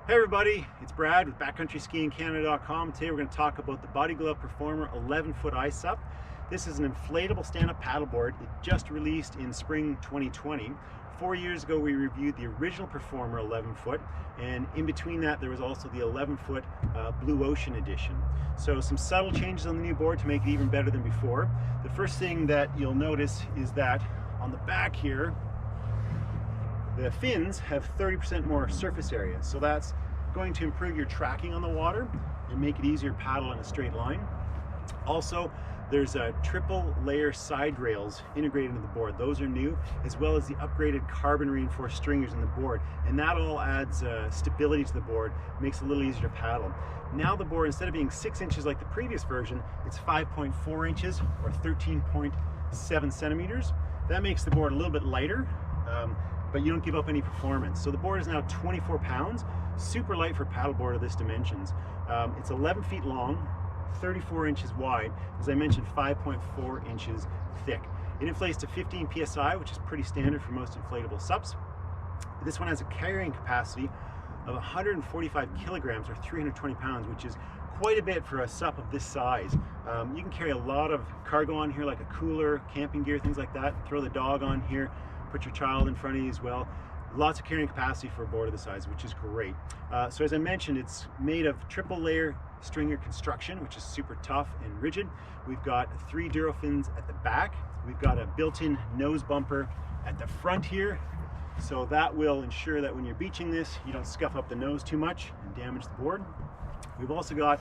Hey everybody, it's Brad with backcountryskiingcanada.com. Today we're going to talk about the Body Glove Performer 11-foot iSUP. This is an inflatable stand-up paddleboard. It just released in spring 2020. 4 years ago we reviewed the original Performer 11-foot, and in between that there was also the 11-foot Blue Ocean edition. So some subtle changes on the new board to make it even better than before. The first thing that you'll notice is that on the back here, the fins have 30% more surface area, so that's going to improve your tracking on the water and make it easier to paddle in a straight line. Also, there's a triple layer side rails integrated into the board. Those are new, as well as the upgraded carbon reinforced stringers in the board, and that all adds stability to the board, makes it a little easier to paddle. Now the board, instead of being 6 inches like the previous version, it's 5.4 inches or 13.7 centimeters. That makes the board a little bit lighter, but you don't give up any performance. So the board is now 24 pounds, super light for a paddleboard of this dimensions. It's 11 feet long, 34 inches wide, as I mentioned, 5.4 inches thick. It inflates to 15 psi, which is pretty standard for most inflatable SUPs. This one has a carrying capacity of 145 kilograms or 320 pounds, which is quite a bit for a SUP of this size. You can carry a lot of cargo on here, like a cooler, camping gear, things like that. Throw the dog on here, put your child in front of you as well. Lots of carrying capacity for a board of this size, which is great. So as I mentioned, it's made of triple layer stringer construction, which is super tough and rigid. We've got 3 Duro fins at the back. We've got a built-in nose bumper at the front here, so that will ensure that when you're beaching this, you don't scuff up the nose too much and damage the board. We've also got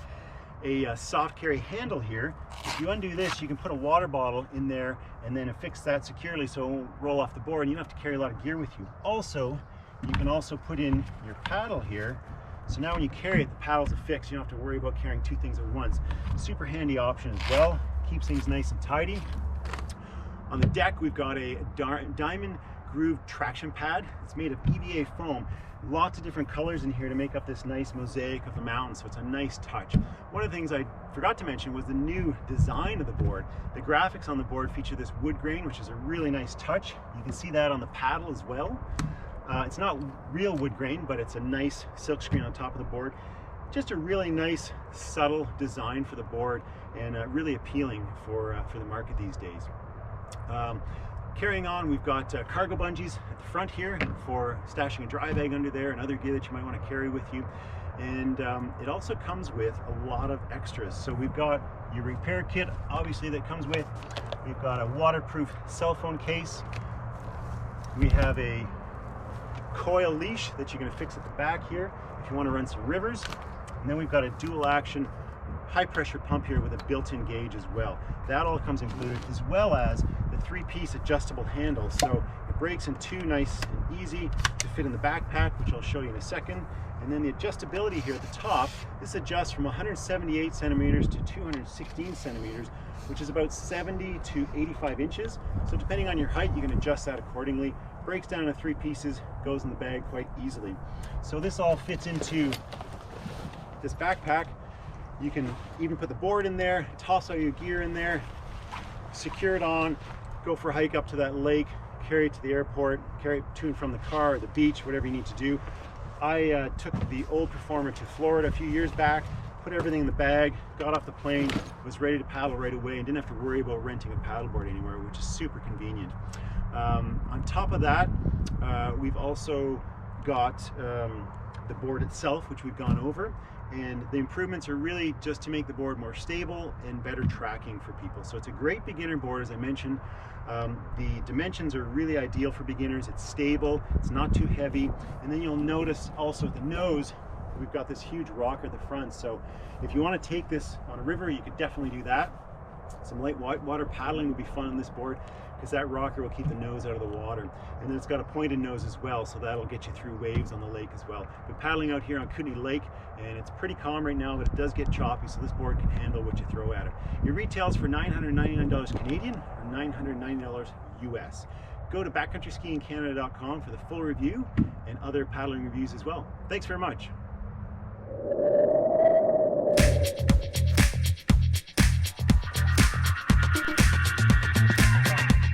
a soft carry handle here. If you undo this, you can put a water bottle in there and then affix that securely so it won't roll off the board, and you don't have to carry a lot of gear with you. Also, you can also put in your paddle here, so now when you carry it, the paddle's affixed. You don't have to worry about carrying 2 things at once. Super handy option as well. Keeps things nice and tidy. On the deck, we've got a diamond groove traction pad. It's made of EVA foam. Lots of different colors in here to make up this nice mosaic of the mountains, so it's a nice touch. One of the things I forgot to mention was the new design of the board. The graphics on the board feature this wood grain, which is a really nice touch. You can see that on the paddle as well. It's not real wood grain, but it's a nice silk screen on top of the board. Just a really nice, subtle design for the board, and really appealing for the market these days. Carrying on, we've got cargo bungees at the front here for stashing a dry bag under there and other gear that you might want to carry with you. And it also comes with a lot of extras. So we've got your repair kit, obviously, that comes with. We've got a waterproof cell phone case. We have a coil leash that you can fix at the back here if you want to run some rivers. And then we've got a dual action high pressure pump here with a built-in gauge as well. That all comes included, as well as the 3-piece adjustable handle. So it breaks in 2, nice and easy to fit in the backpack, which I'll show you in a second. And then the adjustability here at the top, this adjusts from 178 centimeters to 216 centimeters, which is about 70 to 85 inches. So depending on your height, you can adjust that accordingly. Breaks down into 3 pieces, goes in the bag quite easily. So this all fits into this backpack. You can even put the board in there, toss all your gear in there, secure it on, go for a hike up to that lake, carry it to the airport, carry it to and from the car or the beach, whatever you need to do. I took the old Performer to Florida a few years back, put everything in the bag, got off the plane, was ready to paddle right away, and didn't have to worry about renting a paddleboard anywhere, which is super convenient. On top of that, we've also got the board itself, which we've gone over, and the improvements are really just to make the board more stable and better tracking for people. So it's a great beginner board, as I mentioned. The dimensions are really ideal for beginners. It's stable, it's not too heavy, and then you'll notice also at the nose we've got this huge rocker at the front, so if you want to take this on a river, you could definitely do that. Some light water paddling would be fun on this board, because that rocker will keep the nose out of the water. And then it's got a pointed nose as well, so that'll get you through waves on the lake as well. But paddling out here on Kootenay Lake, and it's pretty calm right now, but it does get choppy, so this board can handle what you throw at it. It retails for $999 Canadian or $990 US. Go to backcountryskiingcanada.com for the full review and other paddling reviews as well. Thanks very much.